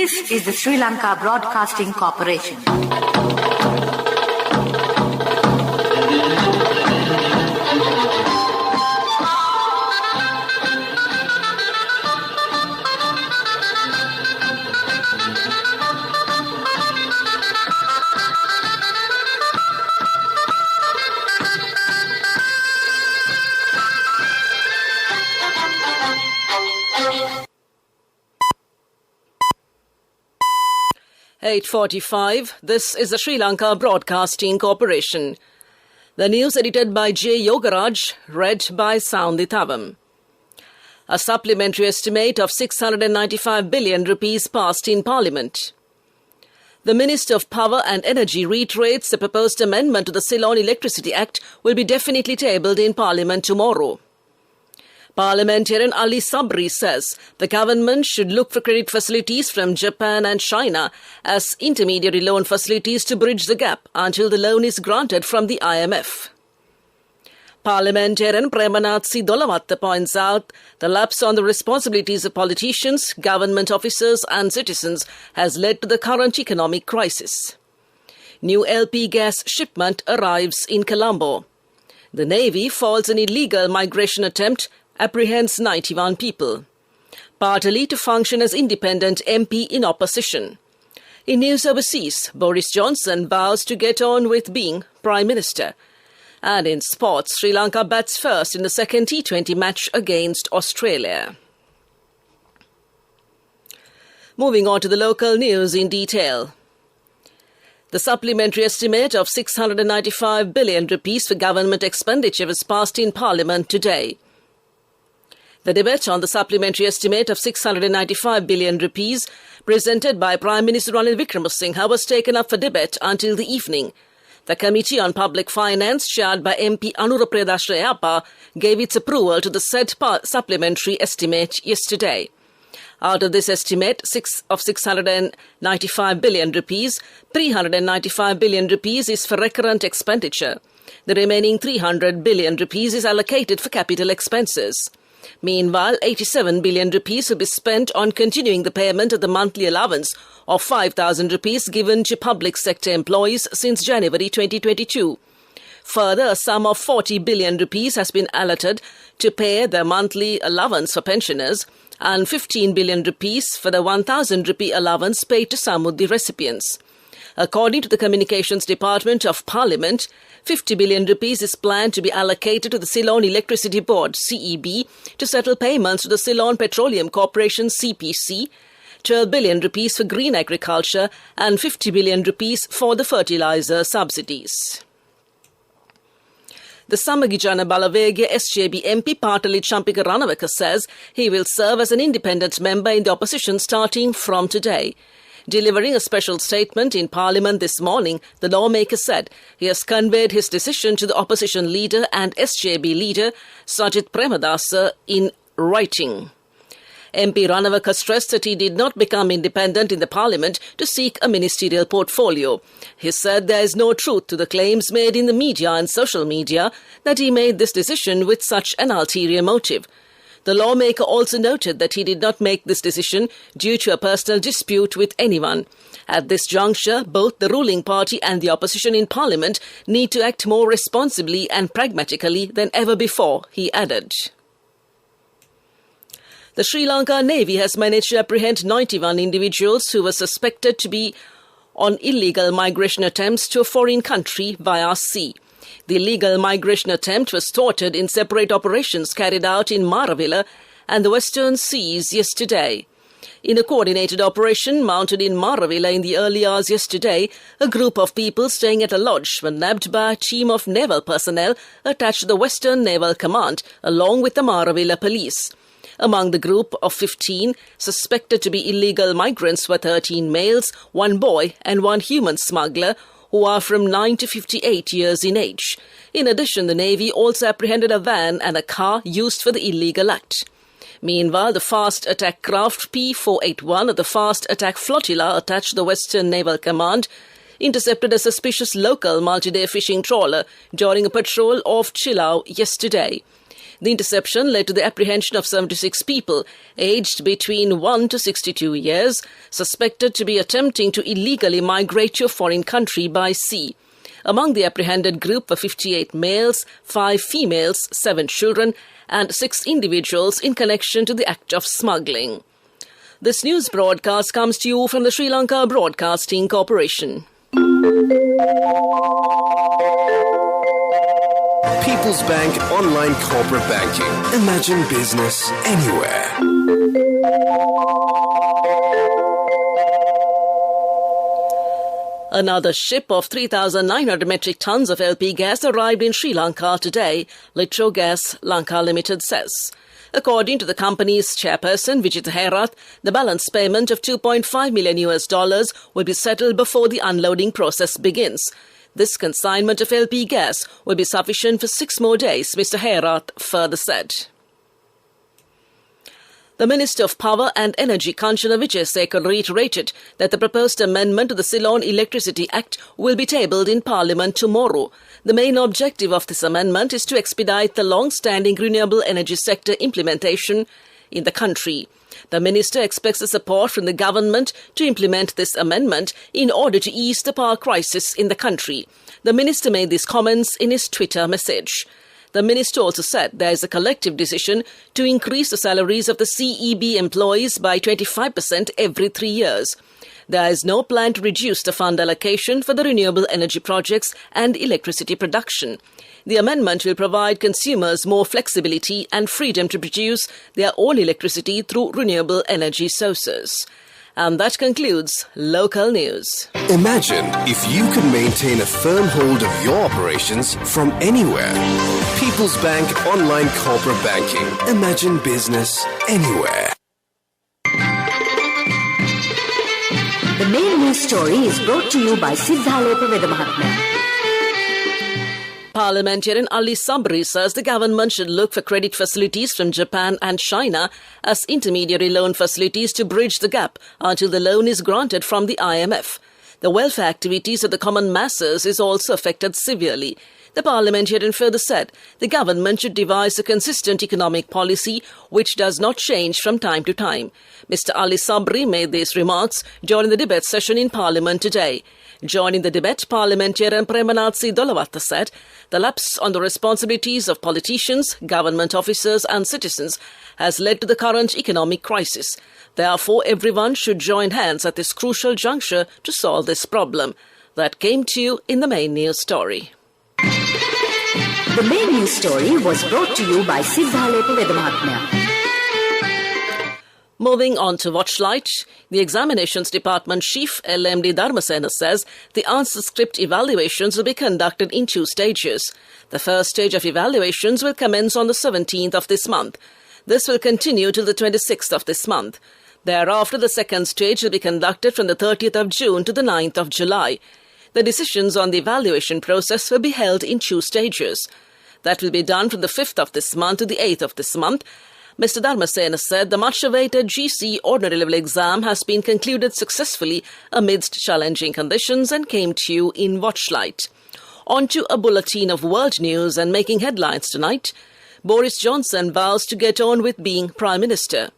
This is the Sri Lanka Broadcasting Corporation. (8:45). This is the Sri Lanka Broadcasting Corporation. The news edited by J. Yogaraj, read by Soundi Thavam. A supplementary estimate of 695 billion rupees passed in Parliament. The Minister of Power and Energy reiterates the proposed amendment to the Ceylon Electricity Act will be definitely tabled in Parliament tomorrow. Parliamentarian Ali Sabri says the government should look for credit facilities from Japan and China as intermediary loan facilities to bridge the gap until the loan is granted from the IMF. Parliamentarian Premanatsi Dolavatta points out the lapse on the responsibilities of politicians, government officers and citizens has led to the current economic crisis. New LP gas shipment arrives in Colombo. The Navy foils an illegal migration attempt, apprehends 91 people. Partly to function as independent MP in opposition. In news overseas, Boris Johnson vows to get on with being Prime Minister. And in sports, Sri Lanka bats first in the second T20 match against Australia. Moving on to the local news in detail. The supplementary estimate of 695 billion rupees for government expenditure was passed in Parliament today. The debate on the supplementary estimate of 695 billion rupees presented by Prime Minister Ranil Wickremesinghe was taken up for debate until the evening. The Committee on Public Finance, chaired by MP Anurapreda Shreyappa, gave its approval to the said supplementary estimate yesterday. Out of this estimate of 695 billion rupees, 395 billion rupees is for recurrent expenditure. The remaining 300 billion rupees is allocated for capital expenses. Meanwhile, 87 billion rupees will be spent on continuing the payment of the monthly allowance of 5,000 rupees given to public sector employees since January 2022. Further, a sum of 40 billion rupees has been allotted to pay the monthly allowance for pensioners and 15 billion rupees for the 1,000 rupee allowance paid to some of the recipients. According to the Communications Department of Parliament, 50 billion rupees is planned to be allocated to the Ceylon Electricity Board, CEB, to settle payments to the Ceylon Petroleum Corporation, CPC, 12 billion rupees for green agriculture and 50 billion rupees for the fertilizer subsidies. The Samagijana Balavegya SJB MP Patali Champika Ranaweka says he will serve as an independent member in the opposition starting from today. Delivering a special statement in Parliament this morning, the lawmaker said he has conveyed his decision to the opposition leader and SJB leader, Sajith Premadasa, in writing. MP Ranaweka stressed that he did not become independent in the Parliament to seek a ministerial portfolio. He said there is no truth to the claims made in the media and social media that he made this decision with such an ulterior motive. The lawmaker also noted that he did not make this decision due to a personal dispute with anyone. At this juncture, both the ruling party and the opposition in Parliament need to act more responsibly and pragmatically than ever before, he added. The Sri Lanka Navy has managed to apprehend 91 individuals who were suspected to be on illegal migration attempts to a foreign country via sea. The illegal migration attempt was thwarted in separate operations carried out in Maravilla and the Western Seas yesterday. In a coordinated operation mounted in Maravilla in the early hours yesterday, a group of people staying at a lodge were nabbed by a team of naval personnel attached to the Western Naval Command, along with the Maravilla police. Among the group of 15 suspected to be illegal migrants were 13 males, 1 boy and 1 human smuggler, who are from 9 to 58 years in age. In addition, the Navy also apprehended a van and a car used for the illegal act. Meanwhile, the fast attack craft P-481 of the fast attack flotilla attached to the Western Naval Command intercepted a suspicious local multi-day fishing trawler during a patrol off Chilau yesterday. The interception led to the apprehension of 76 people aged between 1 to 62 years, suspected to be attempting to illegally migrate to a foreign country by sea. Among the apprehended group were 58 males, 5 females, 7 children, and 6 individuals in connection to the act of smuggling. This news broadcast comes to you from the Sri Lanka Broadcasting Corporation. People's Bank Online Corporate Banking. Imagine business anywhere. Another ship of 3,900 metric tons of LP gas arrived in Sri Lanka today, Litro Gas Lanka Limited says. According to the company's chairperson, Vijitha Herath, the balance payment of $2.5 million will be settled before the unloading process begins. This consignment of LP gas will be sufficient for 6 more days, Mr. Herath further said. The Minister of Power and Energy, Kanchana Wijesekar, reiterated that the proposed amendment to the Ceylon Electricity Act will be tabled in Parliament tomorrow. The main objective of this amendment is to expedite the long-standing renewable energy sector implementation in the country. The minister expects the support from the government to implement this amendment in order to ease the power crisis in the country. The minister made these comments in his Twitter message. The minister also said there is a collective decision to increase the salaries of the CEB employees by 25% every 3 years. There is no plan to reduce the fund allocation for the renewable energy projects and electricity production. The amendment will provide consumers more flexibility and freedom to produce their own electricity through renewable energy sources. And that concludes local news. Imagine if you could maintain a firm hold of your operations from anywhere. People's Bank Online Corporate Banking. Imagine business anywhere. The main news story is brought to you by Siddhaloka Vedamahatma. Parliamentarian Ali Sabri says the government should look for credit facilities from Japan and China as intermediary loan facilities to bridge the gap until the loan is granted from the IMF. The welfare activities of the common masses is also affected severely. The parliamentarian further said the government should devise a consistent economic policy which does not change from time to time. Mr. Ali Sabri made these remarks during the debate session in Parliament today. Joining the debate, Parliamentarian Premanatsi Dolavatta said the lapse on the responsibilities of politicians, government officers and citizens has led to the current economic crisis. Therefore, everyone should join hands at this crucial juncture to solve this problem. That came to you in the main news story. The main news story was brought to you by Siddhaloka Vedamahatma. Moving on to Watchlight, the Examinations Department Chief LMD Dharmasena says the answer script evaluations will be conducted in 2 stages. The first stage of evaluations will commence on the 17th of this month. This will continue till the 26th of this month. Thereafter, the second stage will be conducted from the 30th of June to the 9th of July. The decisions on the evaluation process will be held in 2 stages. That will be done from the 5th of this month to the 8th of this month. Mr. Dharmasena said the much-awaited GC ordinary level exam has been concluded successfully amidst challenging conditions and came to you in Watchlight. On to a bulletin of world news and making headlines tonight. Boris Johnson vows to get on with being Prime Minister.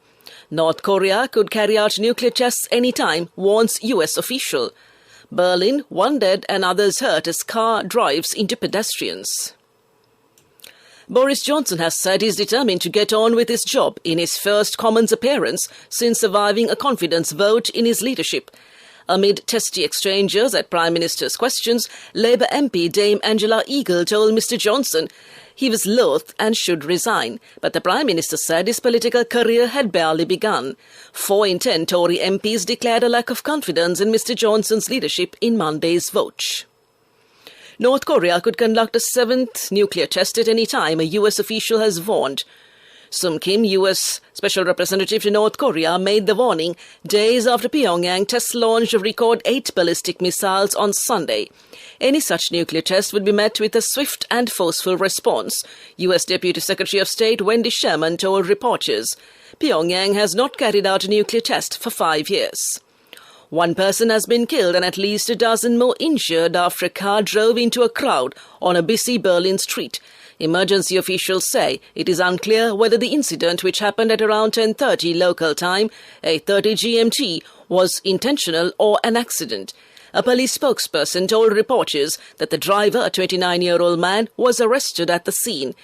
North Korea could carry out nuclear tests anytime, warns US official. Berlin, 1 dead and others hurt as car drives into pedestrians. Boris Johnson has said he is determined to get on with his job in his first Commons appearance since surviving a confidence vote in his leadership. Amid testy exchanges at Prime Minister's questions, Labour MP Dame Angela Eagle told Mr Johnson he was loath and should resign, but the Prime Minister said his political career had barely begun. 4 in 10 Tory MPs declared a lack of confidence in Mr Johnson's leadership in Monday's vote. North Korea could conduct a 7th nuclear test at any time, a US official has warned. Sung Kim, US Special Representative to North Korea, made the warning days after Pyongyang test launched a record 8 ballistic missiles on Sunday. Any such nuclear test would be met with a swift and forceful response, US Deputy Secretary of State Wendy Sherman told reporters. Pyongyang has not carried out a nuclear test for 5 years. 1 person has been killed and at least a dozen more injured after a car drove into a crowd on a busy Berlin street. Emergency officials say it is unclear whether the incident, which happened at around 10:30 local time, 8:30 GMT, was intentional or an accident. A police spokesperson told reporters that the driver, a 29-year-old man, was arrested at the scene.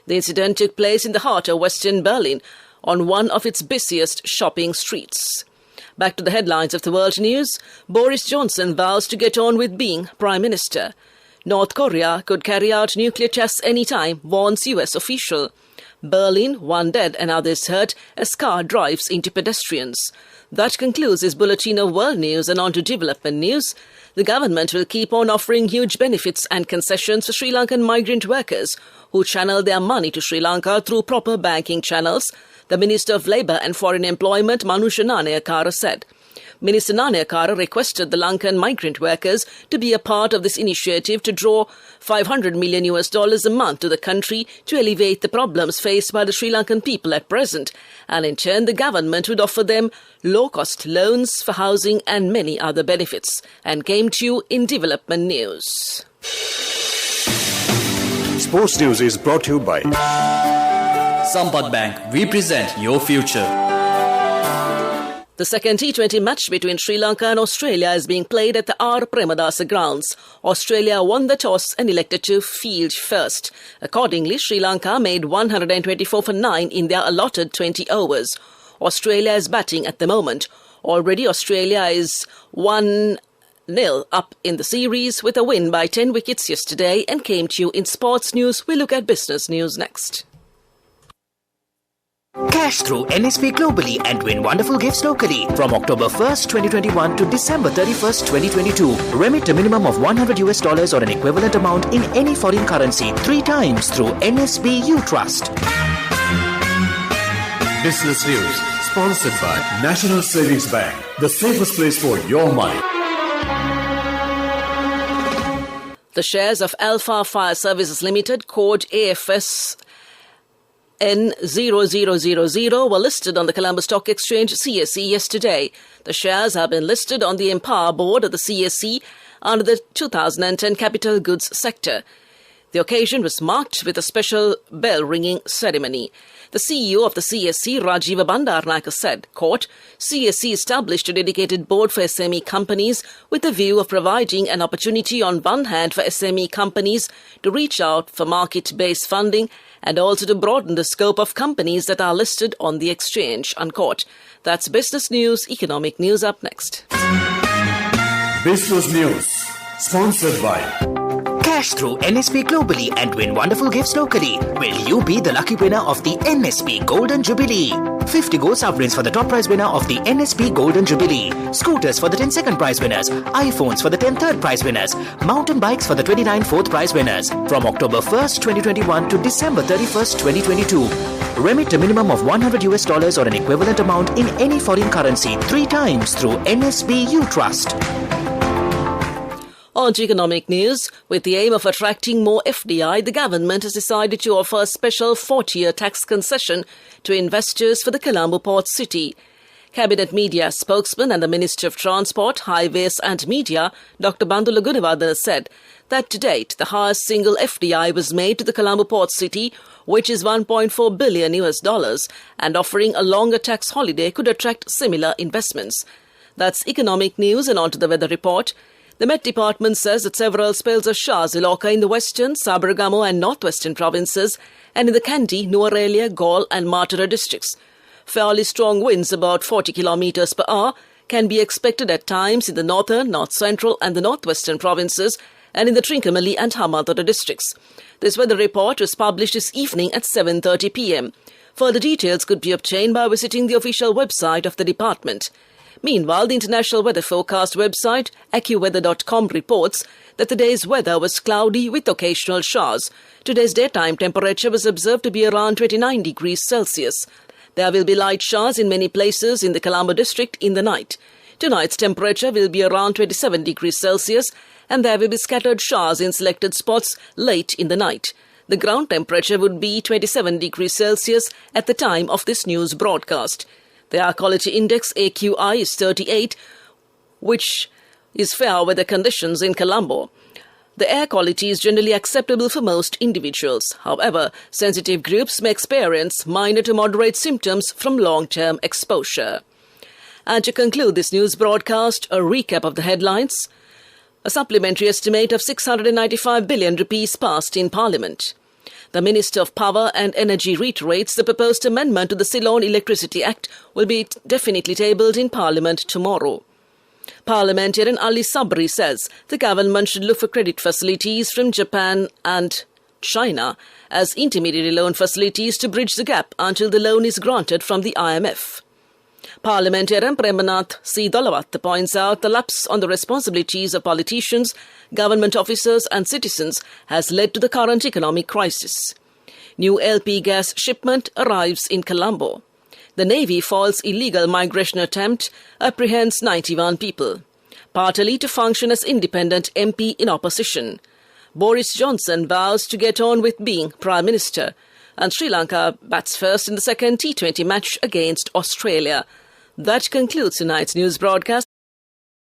The incident took place in the heart of Western Berlin, on one of its busiest shopping streets. Back to the headlines of the world news. Boris Johnson vows to get on with being Prime Minister. North Korea could carry out nuclear tests anytime, warns US official. Berlin, one dead and others hurt as car drives into pedestrians. That concludes this bulletin of world news, and on to development news. The government will keep on offering huge benefits and concessions for Sri Lankan migrant workers who channel their money to Sri Lanka through proper banking channels, the Minister of Labour and Foreign Employment Manusha Nanayakara said. Minister Nanayakara requested the Lankan migrant workers to be a part of this initiative to draw $500 million a month to the country to alleviate the problems faced by the Sri Lankan people at present, and in turn the government would offer them low-cost loans for housing and many other benefits. And came to you in development news. Sports news is brought to you by Sampath Bank. We present your future. The second T20 match between Sri Lanka and Australia is being played at the R. Premadasa grounds. Australia won the toss and elected to field first. Accordingly, Sri Lanka made 124 for 9 in their allotted 20 overs. Australia is batting at the moment. Already Australia is 1-0 up in the series with a win by 10 wickets yesterday. And came to you in sports news. We'll look at business news next. Cash through NSP globally and win wonderful gifts locally. From October 1st, 2021 to December 31st, 2022. Remit a minimum of $100 or an equivalent amount in any foreign currency 3 times through NSB U Trust. Business News, sponsored by National Savings Bank, the safest place for your money. The shares of Alpha Fire Services Limited, code AFS N0000 were listed on the Colombo Stock Exchange CSE yesterday. The shares have been listed on the Empower Board of the CSE under the 2010 Capital Goods sector. The occasion was marked with a special bell-ringing ceremony. The CEO of the CSE, Rajiva Bandaranaike, said, quote, CSE established a dedicated board for SME companies with a view of providing an opportunity on one hand for SME companies to reach out for market-based funding and also to broaden the scope of companies that are listed on the exchange, unquote. That's business news. Economic news up next. Business News, sponsored by Cash through NSP globally and win wonderful gifts locally. Will you be the lucky winner of the NSP Golden Jubilee? 50 gold sovereigns for the top prize winner of the NSP Golden Jubilee. Scooters for the 10 second prize winners. iPhones for the 10 third prize winners. Mountain bikes for the 29 fourth prize winners. From October 1st, 2021 to December 31st, 2022. Remit a minimum of $100 or an equivalent amount in any foreign currency 3 times through NSB U Trust. On to economic news. With the aim of attracting more FDI, the government has decided to offer a special 40-year tax concession to investors for the Colombo port city. Cabinet Media spokesman and the Minister of Transport, Highways and Media, Dr. Bandula Gunawardena, said that to date the highest single FDI was made to the Colombo port city, which is $1.4 billion, and offering a longer tax holiday could attract similar investments. That's economic news, and on to the weather report. The Met Department says that several spells of showers will occur in the western, Sabaragamo and northwestern provinces and in the Kandy, Nuwara, Galle and Matara districts. Fairly strong winds, about 40 kilometers per hour, can be expected at times in the northern, north-central and the northwestern provinces and in the Trincomalee and Hamathura districts. This weather report was published this evening at 7:30 p.m. Further details could be obtained by visiting the official website of the department. Meanwhile, the International Weather Forecast website, AccuWeather.com, reports that the day's weather was cloudy with occasional showers. Today's daytime temperature was observed to be around 29 degrees Celsius. There will be light showers in many places in the Colombo district in the night. Tonight's temperature will be around 27 degrees Celsius and there will be scattered showers in selected spots late in the night. The ground temperature would be 27 degrees Celsius at the time of this news broadcast. The air quality index AQI is 38, which is fair weather conditions in Colombo. The air quality is generally acceptable for most individuals. However, sensitive groups may experience minor to moderate symptoms from long-term exposure. And to conclude this news broadcast, a recap of the headlines. A supplementary estimate of 695 billion rupees passed in Parliament. The Minister of Power and Energy reiterates the proposed amendment to the Ceylon Electricity Act will be definitely tabled in Parliament tomorrow. Parliamentarian Ali Sabri says the government should look for credit facilities from Japan and China as intermediary loan facilities to bridge the gap until the loan is granted from the IMF. Parliamentarian Premanath C. Dolawat points out the lapse on the responsibilities of politicians, government officers and citizens has led to the current economic crisis. New LP gas shipment arrives in Colombo. The Navy foils illegal migration attempt, apprehends 91 people. Partly to function as independent MP in opposition. Boris Johnson vows to get on with being Prime Minister. And Sri Lanka bats first in the second T20 match against Australia. That concludes tonight's news broadcast.